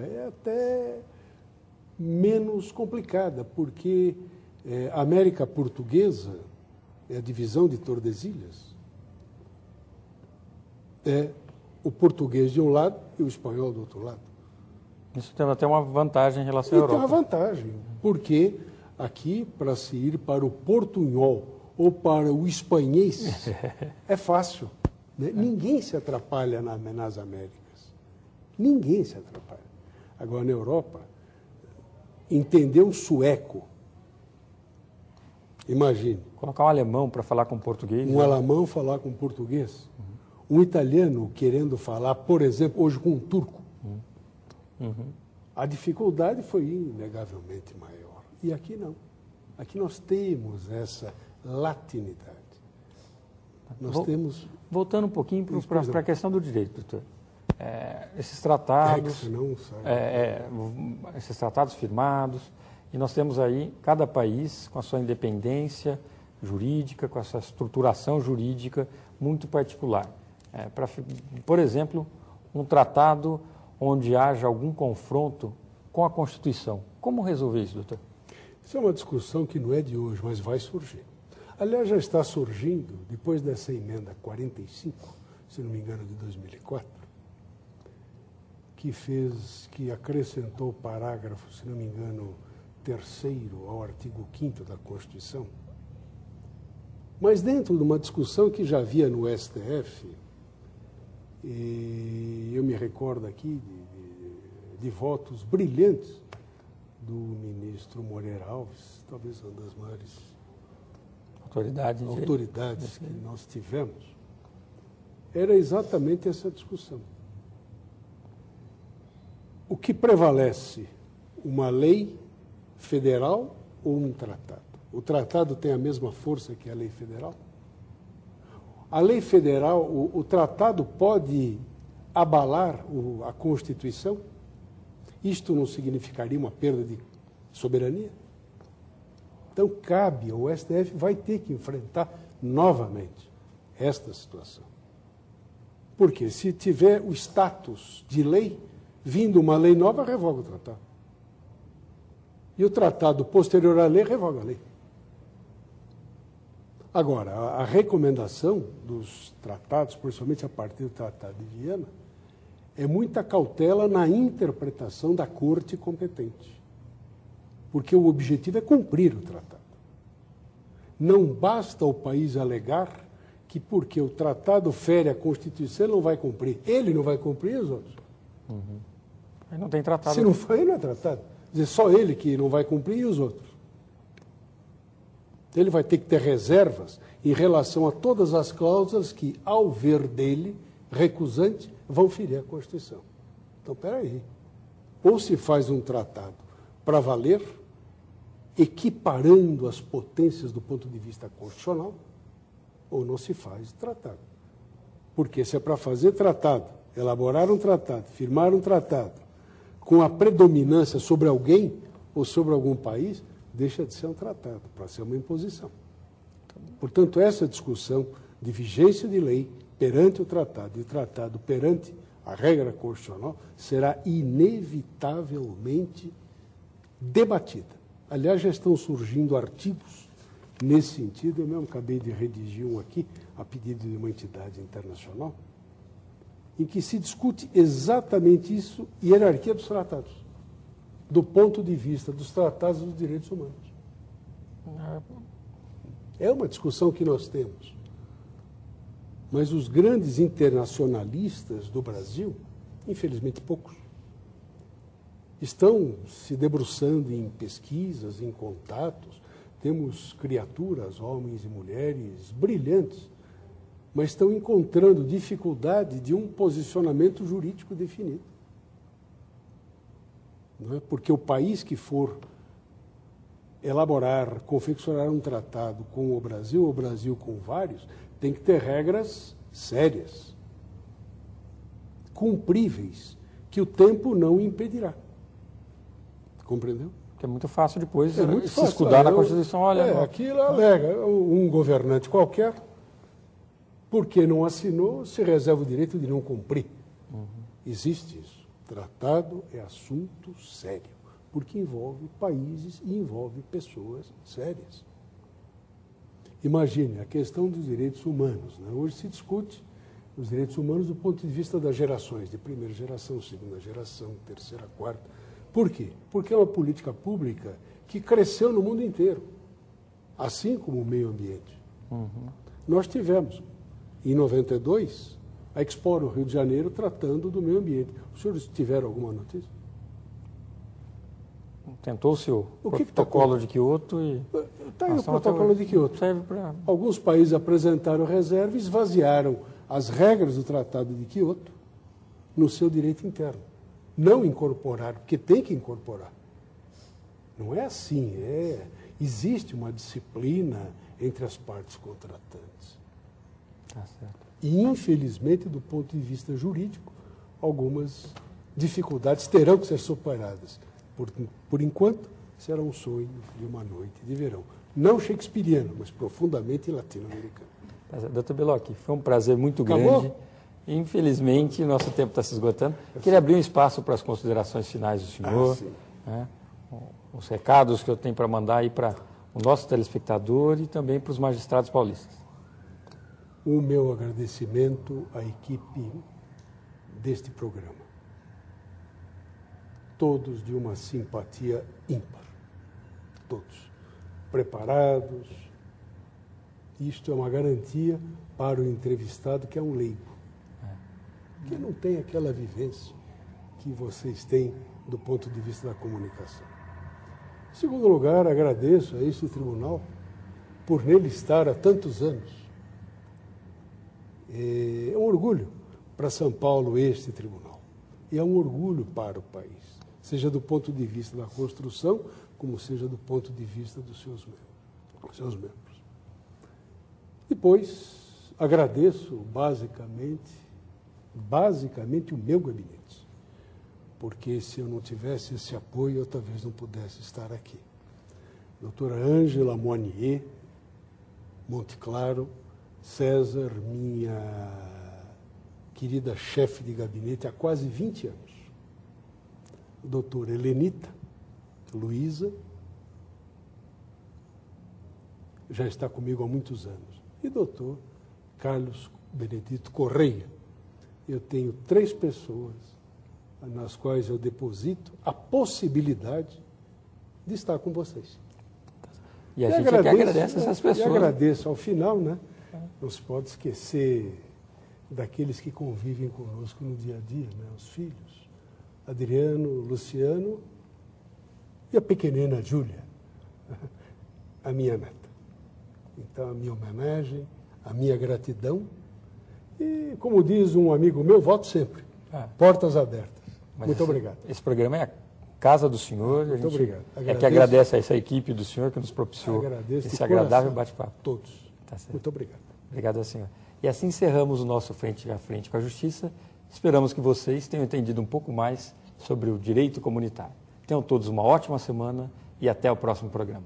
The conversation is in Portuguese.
é até menos complicada, porque a América Portuguesa é a divisão de Tordesilhas. É o português de um lado e o espanhol do outro lado. Isso tem até uma vantagem em relação à Europa. Tem uma vantagem, porque aqui, para se ir para o portunhol ou para o espanhês, é fácil. Né? Ninguém se atrapalha nas Américas. Ninguém se atrapalha. Agora, na Europa, entender um sueco, imagine. Colocar um alemão para falar com português. Um alemão falar com português. Um italiano querendo falar, por exemplo, hoje com um turco. A dificuldade foi inegavelmente maior. E aqui não. Aqui nós temos essa latinidade. Nós temos... Voltando um pouquinho para a questão do direito, doutor. Esses tratados... esses tratados firmados, e nós temos aí cada país com a sua independência jurídica, com a sua estruturação jurídica muito particular. Por exemplo, um tratado onde haja algum confronto com a Constituição. Como resolver isso, doutor? Isso é uma discussão que não é de hoje, mas vai surgir. Aliás, já está surgindo, depois dessa emenda 45, se não me engano, de 2004, que acrescentou o parágrafo, se não me engano, 3º ao artigo 5º da Constituição. Mas dentro de uma discussão que já havia no STF, e eu me recordo aqui de votos brilhantes do ministro Moreira Alves, talvez uma das maiores autoridades que nós tivemos, era exatamente essa discussão. O que prevalece, uma lei federal ou um tratado? O tratado tem a mesma força que a lei federal? A lei federal, o tratado pode abalar a Constituição? Isto não significaria uma perda de soberania? Então, cabe, o STF vai ter que enfrentar novamente esta situação. Porque se tiver o status de lei, vindo uma lei nova, revoga o tratado. E o tratado posterior à lei, revoga a lei. Agora, a recomendação dos tratados, principalmente a partir do Tratado de Viena, é muita cautela na interpretação da corte competente. Porque o objetivo é cumprir o tratado. Não basta o país alegar que porque o tratado fere a Constituição, ele não vai cumprir. Ele não vai cumprir e os outros. Aí não tem tratado. Se não for, ele não é tratado. Quer dizer, só ele que não vai cumprir e os outros. Ele vai ter que ter reservas em relação a todas as cláusulas que, ao ver dele, recusante, vão ferir a Constituição. Então, espera aí. Ou se faz um tratado para valer, equiparando as potências do ponto de vista constitucional, ou não se faz tratado. Porque se é para fazer tratado, elaborar um tratado, firmar um tratado, com a predominância sobre alguém ou sobre algum país, deixa de ser um tratado, para ser uma imposição. Portanto, essa discussão de vigência de lei perante o tratado e o tratado perante a regra constitucional será inevitavelmente debatida. Aliás, já estão surgindo artigos nesse sentido. Eu mesmo acabei de redigir um aqui, a pedido de uma entidade internacional, em que se discute exatamente isso, hierarquia dos tratados, do ponto de vista dos tratados dos direitos humanos. É uma discussão que nós temos. Mas os grandes internacionalistas do Brasil, infelizmente poucos, estão se debruçando em pesquisas, em contatos. Temos criaturas, homens e mulheres brilhantes, mas estão encontrando dificuldade de um posicionamento jurídico definido. Não é? Porque o país que for elaborar, confeccionar um tratado com o Brasil com vários, tem que ter regras sérias, cumpríveis, que o tempo não impedirá. Compreendeu? Que é muito fácil depois se escudar na Constituição. Olha, aquilo alega um governante qualquer, porque não assinou, se reserva o direito de não cumprir. Existe isso. Tratado é assunto sério, porque envolve países e envolve pessoas sérias. Imagine a questão dos direitos humanos, né? Hoje se discute os direitos humanos do ponto de vista das gerações, de primeira geração, segunda geração, terceira, quarta. Por quê? Porque é uma política pública que cresceu no mundo inteiro, assim como o meio ambiente. Nós tivemos, em 92, a Expo no Rio de Janeiro tratando do meio ambiente. Os senhores tiveram alguma notícia? Tentou-se o protocolo de Kyoto e... Está aí o protocolo de Kyoto. Serve para... Alguns países apresentaram reserva e esvaziaram as regras do Tratado de Kyoto no seu direito interno. Não incorporaram, porque tem que incorporar. Não é assim, existe uma disciplina entre as partes contratantes. Tá certo. E, infelizmente, do ponto de vista jurídico, algumas dificuldades terão que ser superadas. Por enquanto, será um sonho de uma noite de verão. Não shakespeariano, mas profundamente latino-americano. Doutor Belocchi, foi um prazer muito Acabou? grande. Infelizmente, nosso tempo está se esgotando. Queria abrir um espaço para as considerações finais do senhor, né? Os recados que eu tenho para mandar aí para o nosso telespectador e também para os magistrados paulistas. O meu agradecimento à equipe deste programa. Todos de uma simpatia ímpar. Todos. Preparados. Isto é uma garantia para o entrevistado, que é um leigo. Que não tem aquela vivência que vocês têm do ponto de vista da comunicação. Em segundo lugar, agradeço a este tribunal por nele estar há tantos anos. É um orgulho para São Paulo este tribunal. E é um orgulho para o país, seja do ponto de vista da construção, como seja do ponto de vista dos seus membros. Depois, agradeço basicamente o meu gabinete, porque se eu não tivesse esse apoio, eu talvez não pudesse estar aqui. Doutora Ângela Moinier, Monte Claro, César, minha querida chefe de gabinete há quase 20 anos. Doutora Helenita, Luísa, já está comigo há muitos anos. E doutor Carlos Benedito Correia. Eu tenho 3 pessoas nas quais eu deposito a possibilidade de estar com vocês. E a gente agradece essas pessoas. E agradeço ao final, né? Não se pode esquecer daqueles que convivem conosco no dia a dia, né? Os filhos, Adriano, Luciano e a pequenina Júlia, a minha neta. Então, a minha homenagem, a minha gratidão e, como diz um amigo meu, voto sempre. Portas abertas. Muito obrigado. Esse programa é a casa do senhor. Muito obrigado. É que agradece a essa equipe do senhor que nos propiciou esse agradável bate-papo. Todos. Tá certo. Muito obrigado. Obrigado ao senhor. E assim encerramos o nosso Frente a Frente com a Justiça. Esperamos que vocês tenham entendido um pouco mais sobre o direito comunitário. Tenham todos uma ótima semana e até o próximo programa.